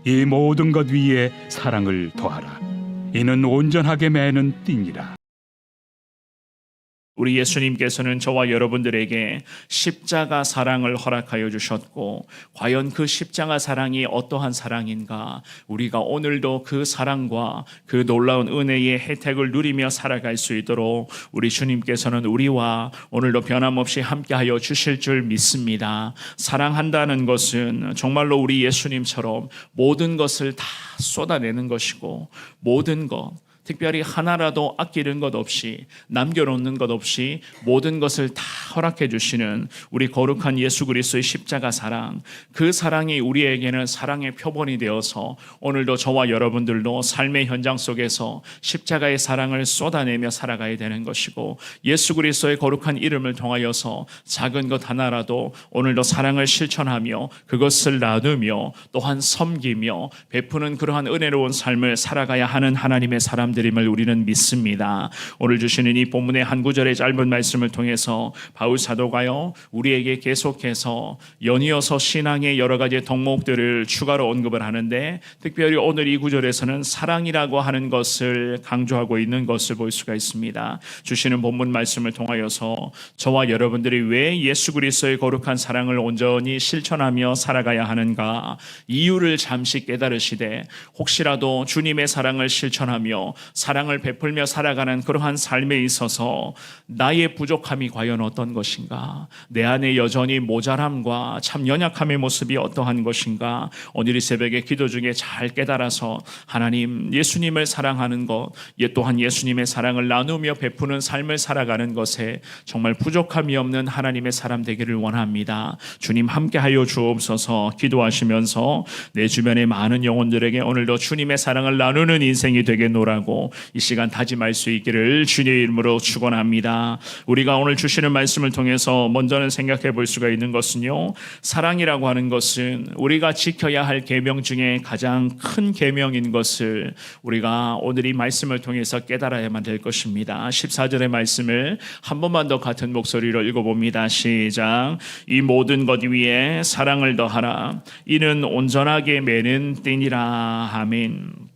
이 모든 것 위에 사랑을 더하라. 이는 온전하게 매는 띠니라. 우리 예수님께서는 저와 여러분들에게 십자가 사랑을 허락하여 주셨고, 과연 그 십자가 사랑이 어떠한 사랑인가, 우리가 오늘도 그 사랑과 그 놀라운 은혜의 혜택을 누리며 살아갈 수 있도록 우리 주님께서는 우리와 오늘도 변함없이 함께하여 주실 줄 믿습니다. 사랑한다는 것은 정말로 우리 예수님처럼 모든 것을 다 쏟아내는 것이고, 모든 것, 특별히 하나라도 아끼는 것 없이, 남겨놓는 것 없이 모든 것을 다 허락해 주시는 우리 거룩한 예수 그리스도의 십자가 사랑, 그 사랑이 우리에게는 사랑의 표본이 되어서 오늘도 저와 여러분들도 삶의 현장 속에서 십자가의 사랑을 쏟아내며 살아가야 되는 것이고, 예수 그리스도의 거룩한 이름을 통하여서 작은 것 하나라도 오늘도 사랑을 실천하며 그것을 나누며 또한 섬기며 베푸는 그러한 은혜로운 삶을 살아가야 하는 하나님의 사람들 을 우리는 믿습니다. 오늘 주시는 이 본문의 한 구절의 짧은 말씀을 통해서 바울 사도가요, 우리에게 계속해서 연이어서 신앙의 여러 가지 덕목들을 추가로 언급을 하는데, 특별히 오늘 이 구절에서는 사랑이라고 하는 것을 강조하고 있는 것을 볼 수가 있습니다. 주시는 본문 말씀을 통하여서 저와 여러분들이 왜 예수 그리스도의 거룩한 사랑을 온전히 실천하며 살아가야 하는가, 이유를 잠시 깨달으시되 혹시라도 주님의 사랑을 실천하며 사랑을 베풀며 살아가는 그러한 삶에 있어서 나의 부족함이 과연 어떤 것인가, 내 안에 여전히 모자람과 참 연약함의 모습이 어떠한 것인가, 오늘 이 새벽에 기도 중에 잘 깨달아서 하나님, 예수님을 사랑하는 것, 또한 예수님의 사랑을 나누며 베푸는 삶을 살아가는 것에 정말 부족함이 없는 하나님의 사람 되기를 원합니다. 주님 함께하여 주옵소서. 기도하시면서 내 주변의 많은 영혼들에게 오늘도 주님의 사랑을 나누는 인생이 되겠노라고 이 시간 다짐할 수 있기를 주님의 이름으로 축원합니다. 우리가 오늘 주시는 말씀을 통해서 먼저는 생각해 볼 수가 있는 것은요, 사랑이라고 하는 것은 우리가 지켜야 할 계명 중에 가장 큰 계명인 것을 우리가 오늘 이 말씀을 통해서 깨달아야만 될 것입니다. 14절의 말씀을 한 번만 더 같은 목소리로 읽어봅니다. 시작. 이 모든 것 위에 사랑을 더하라. 이는 온전하게 매는 띠니라. 아멘.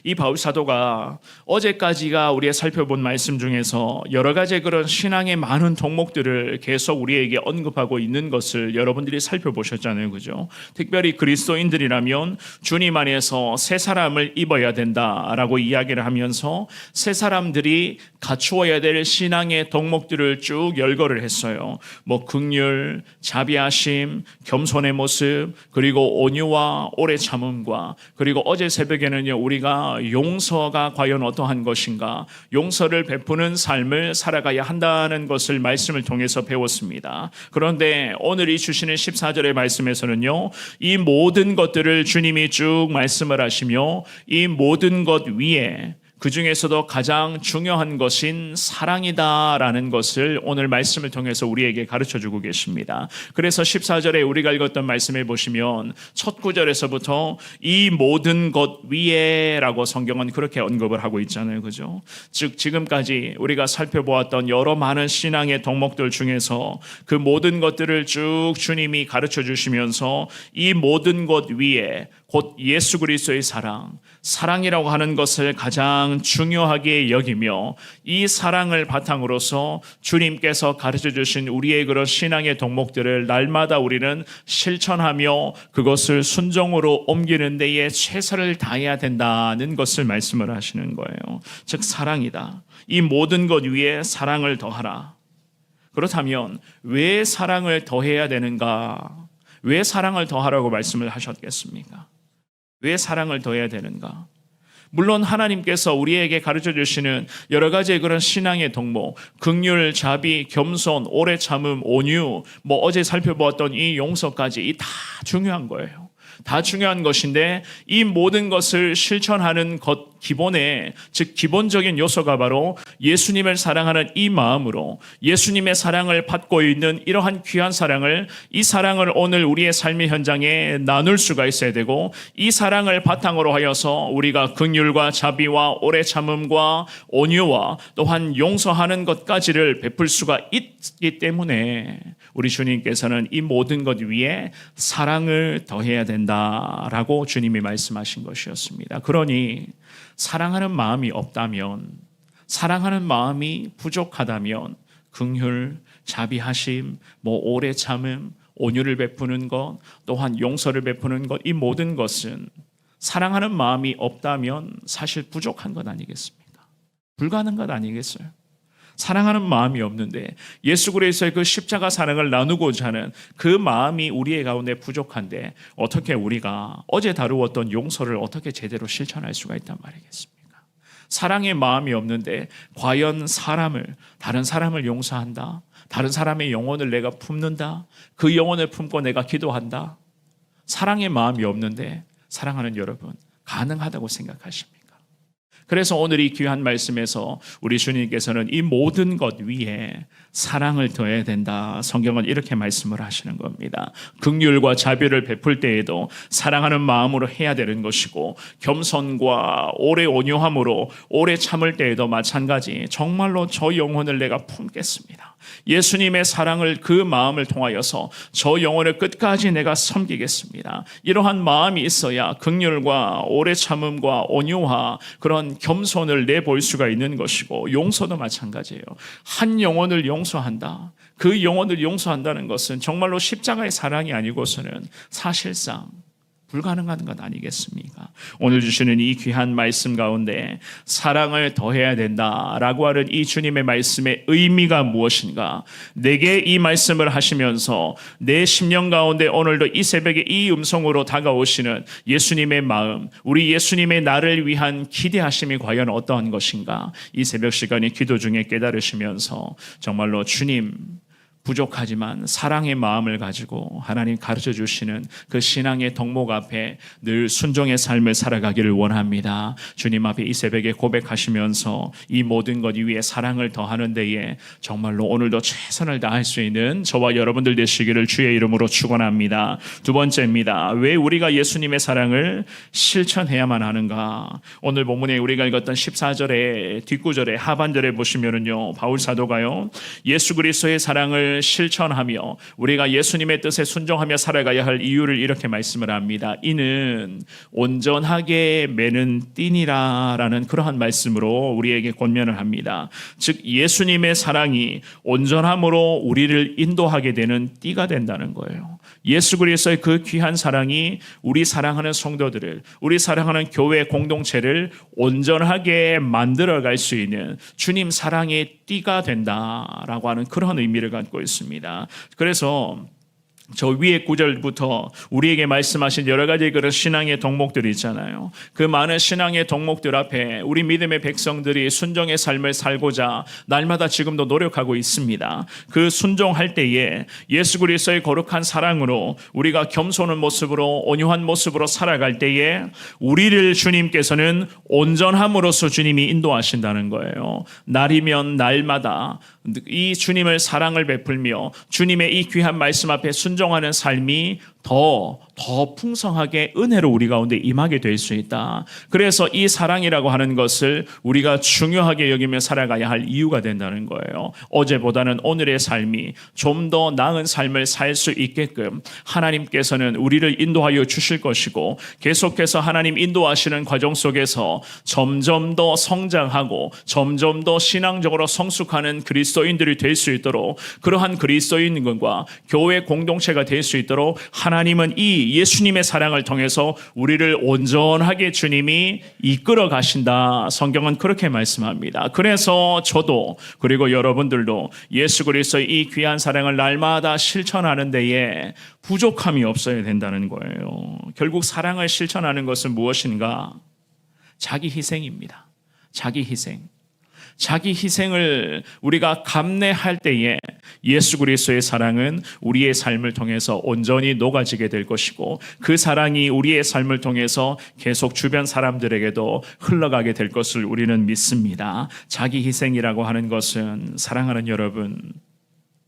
이 바울 사도가 어제까지가 우리가 살펴본 말씀 중에서 여러 가지 그런 신앙의 많은 덕목들을 계속 우리에게 언급하고 있는 것을 여러분들이 살펴보셨잖아요. 그죠? 특별히 그리스도인들이라면 주님 안에서 새 사람을 입어야 된다라고 이야기를 하면서 새 사람들이 갖추어야 될 신앙의 덕목들을 쭉 열거를 했어요. 긍휼, 자비하심, 겸손의 모습, 그리고 온유와 오래 참음과, 그리고 어제 새벽에는요, 우리가 용서가 과연 어떠한 것인가, 용서를 베푸는 삶을 살아가야 한다는 것을 말씀을 통해서 배웠습니다. 그런데 오늘 이 주시는 14절의 말씀에서는요, 이 모든 것들을 주님이 쭉 말씀을 하시며 이 모든 것 위에 그 중에서도 가장 중요한 것인 사랑이다라는 것을 오늘 말씀을 통해서 우리에게 가르쳐주고 계십니다. 그래서 14절에 우리가 읽었던 말씀에 보시면 첫 구절에서부터 이 모든 것 위에 라고 성경은 그렇게 언급을 하고 있잖아요. 그죠? 즉 지금까지 우리가 살펴보았던 여러 많은 신앙의 덕목들 중에서 그 모든 것들을 쭉 주님이 가르쳐 주시면서 이 모든 것 위에 곧 예수 그리스도의 사랑이라고 하는 것을 가장 중요하게 여기며, 이 사랑을 바탕으로서 주님께서 가르쳐 주신 우리의 그런 신앙의 덕목들을 날마다 우리는 실천하며 그것을 순종으로 옮기는 데에 최선을 다해야 된다는 것을 말씀을 하시는 거예요. 즉 사랑이다. 이 모든 것 위에 사랑을 더하라. 그렇다면 왜 사랑을 더해야 되는가? 왜 사랑을 더하라고 말씀을 하셨겠습니까? 왜 사랑을 더해야 되는가? 물론 하나님께서 우리에게 가르쳐 주시는 여러 가지의 그런 신앙의 덕목, 긍휼, 자비, 겸손, 오래 참음, 온유, 어제 살펴보았던 이 용서까지 이 다 중요한 거예요. 다 중요한 것인데 이 모든 것을 실천하는 것 기본에, 즉 기본적인 요소가 바로 예수님을 사랑하는 이 마음으로 예수님의 사랑을 받고 있는 이러한 귀한 사랑을, 이 사랑을 오늘 우리의 삶의 현장에 나눌 수가 있어야 되고, 이 사랑을 바탕으로 하여서 우리가 긍휼과 자비와 오래 참음과 온유와 또한 용서하는 것까지를 베풀 수가 있기 때문에 우리 주님께서는 이 모든 것 위에 사랑을 더해야 된다라고 주님이 말씀하신 것이었습니다. 그러니 사랑하는 마음이 없다면, 사랑하는 마음이 부족하다면 긍휼, 자비하심, 오래 참음, 온유를 베푸는 것, 또한 용서를 베푸는 것, 이 모든 것은 사랑하는 마음이 없다면 사실 부족한 것 아니겠습니까? 불가능한 것 아니겠어요? 사랑하는 마음이 없는데 예수 그리스도의 그 십자가 사랑을 나누고자 하는 그 마음이 우리의 가운데 부족한데 어떻게 우리가 어제 다루었던 용서를 어떻게 제대로 실천할 수가 있단 말이겠습니까? 사랑의 마음이 없는데 과연 다른 사람을 용서한다? 다른 사람의 영혼을 내가 품는다? 그 영혼을 품고 내가 기도한다? 사랑의 마음이 없는데 사랑하는 여러분, 가능하다고 생각하십니까? 그래서 오늘 이 귀한 말씀에서 우리 주님께서는 이 모든 것 위에 사랑을 더해야 된다. 성경은 이렇게 말씀을 하시는 겁니다. 긍휼과 자비를 베풀 때에도 사랑하는 마음으로 해야 되는 것이고, 겸손과 오래 온유함으로 오래 참을 때에도 마찬가지, 정말로 저 영혼을 내가 품겠습니다. 예수님의 사랑을, 그 마음을 통하여서 저 영혼을 끝까지 내가 섬기겠습니다. 이러한 마음이 있어야 긍휼과 오래 참음과 온유와 그런 겸손을 내볼 수가 있는 것이고, 용서도 마찬가지예요. 한 영혼을 용서한다. 그 영혼을 용서한다는 것은 정말로 십자가의 사랑이 아니고서는 사실상 불가능한 것 아니겠습니까? 오늘 주시는 이 귀한 말씀 가운데 사랑을 더해야 된다라고 하는 이 주님의 말씀의 의미가 무엇인가? 내게 이 말씀을 하시면서 내 심령 가운데 오늘도 이 새벽에 이 음성으로 다가오시는 예수님의 마음, 우리 예수님의 나를 위한 기대하심이 과연 어떠한 것인가? 이 새벽 시간에 기도 중에 깨달으시면서 정말로 주님, 부족하지만 사랑의 마음을 가지고 하나님 가르쳐 주시는 그 신앙의 덕목 앞에 늘 순종의 삶을 살아가기를 원합니다. 주님 앞에 이 새벽에 고백하시면서 이 모든 것 위에 사랑을 더하는 데에 정말로 오늘도 최선을 다할 수 있는 저와 여러분들 되시기를 주의 이름으로 축원합니다. 두 번째입니다. 왜 우리가 예수님의 사랑을 실천해야만 하는가? 오늘 본문에 우리가 읽었던 14절에 뒷구절에 하반절에 보시면은요, 바울 사도가요, 예수 그리스도의 사랑을 실천하며 우리가 예수님의 뜻에 순종하며 살아가야 할 이유를 이렇게 말씀을 합니다. 이는 온전하게 매는 띠니라라는 그러한 말씀으로 우리에게 권면을 합니다. 즉 예수님의 사랑이 온전함으로 우리를 인도하게 되는 띠가 된다는 거예요. 예수 그리스도의 그 귀한 사랑이 우리 사랑하는 성도들을, 우리 사랑하는 교회 공동체를 온전하게 만들어갈 수 있는 주님 사랑의 띠가 된다라고 하는 그런 의미를 갖고 있습니다. 그래서 저 위에 구절부터 우리에게 말씀하신 여러 가지 그런 신앙의 덕목들이 있잖아요. 그 많은 신앙의 덕목들 앞에 우리 믿음의 백성들이 순종의 삶을 살고자 날마다 지금도 노력하고 있습니다. 그 순종할 때에 예수 그리스도의 거룩한 사랑으로 우리가 겸손한 모습으로, 온유한 모습으로 살아갈 때에 우리를 주님께서는 온전함으로써 주님이 인도하신다는 거예요. 날이면 날마다 이 주님을 사랑을 베풀며 주님의 이 귀한 말씀 앞에 순종하는 삶이 더 풍성하게 은혜로 우리 가운데 임하게 될 수 있다. 그래서 이 사랑이라고 하는 것을 우리가 중요하게 여기며 살아가야 할 이유가 된다는 거예요. 어제보다는 오늘의 삶이 좀 더 나은 삶을 살 수 있게끔 하나님께서는 우리를 인도하여 주실 것이고, 계속해서 하나님 인도하시는 과정 속에서 점점 더 성장하고 점점 더 신앙적으로 성숙하는 그리스도인들이 될 수 있도록, 그러한 그리스도인과 교회 공동체가 될 수 있도록 하나님은 이 예수님의 사랑을 통해서 우리를 온전하게 주님이 이끌어 가신다. 성경은 그렇게 말씀합니다. 그래서 저도, 그리고 여러분들도 예수 그리스도의 이 귀한 사랑을 날마다 실천하는 데에 부족함이 없어야 된다는 거예요. 결국 사랑을 실천하는 것은 무엇인가? 자기 희생입니다. 자기 희생. 자기 희생을 우리가 감내할 때에 예수 그리스도의 사랑은 우리의 삶을 통해서 온전히 녹아지게 될 것이고, 그 사랑이 우리의 삶을 통해서 계속 주변 사람들에게도 흘러가게 될 것을 우리는 믿습니다. 자기 희생이라고 하는 것은, 사랑하는 여러분,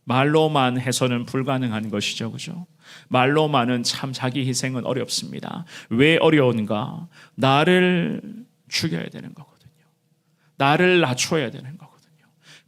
말로만 해서는 불가능한 것이죠. 그죠? 말로만은 참 자기 희생은 어렵습니다. 왜 어려운가? 나를 죽여야 되는 거거든요. 나를 낮춰야 되는 거거든요.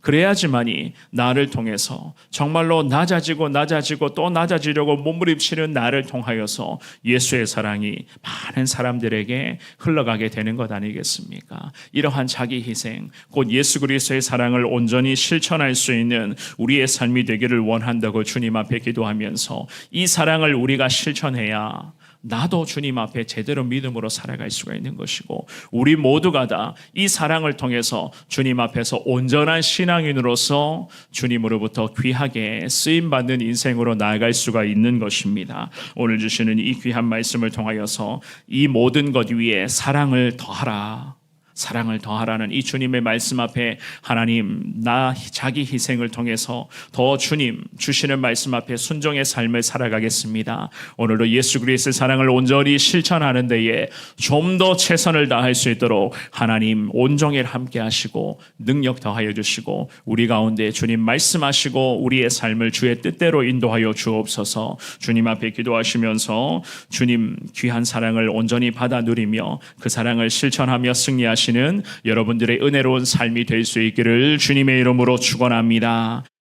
그래야지만이 나를 통해서 정말로 낮아지고 또 낮아지려고 몸부림치는 나를 통하여서 예수의 사랑이 많은 사람들에게 흘러가게 되는 것 아니겠습니까? 이러한 자기 희생, 곧 예수 그리스도의 사랑을 온전히 실천할 수 있는 우리의 삶이 되기를 원한다고 주님 앞에 기도하면서 이 사랑을 우리가 실천해야 나도 주님 앞에 제대로 믿음으로 살아갈 수가 있는 것이고 우리 모두가 다 이 사랑을 통해서 주님 앞에서 온전한 신앙인으로서 주님으로부터 귀하게 쓰임받는 인생으로 나아갈 수가 있는 것입니다. 오늘 주시는 이 귀한 말씀을 통하여서 이 모든 것 위에 사랑을 더하라, 사랑을 더하라는 이 주님의 말씀 앞에 하나님, 나 자기 희생을 통해서 더 주님 주시는 말씀 앞에 순종의 삶을 살아가겠습니다. 오늘도 예수 그리스도의 사랑을 온전히 실천하는 데에 좀 더 최선을 다할 수 있도록 하나님 온종일 함께 하시고 능력 더하여 주시고 우리 가운데 주님 말씀하시고 우리의 삶을 주의 뜻대로 인도하여 주옵소서. 주님 앞에 기도하시면서 주님 귀한 사랑을 온전히 받아 누리며 그 사랑을 실천하며 승리하시는 여러분들의 은혜로운 삶이 될 수 있기를 주님의 이름으로 축원합니다.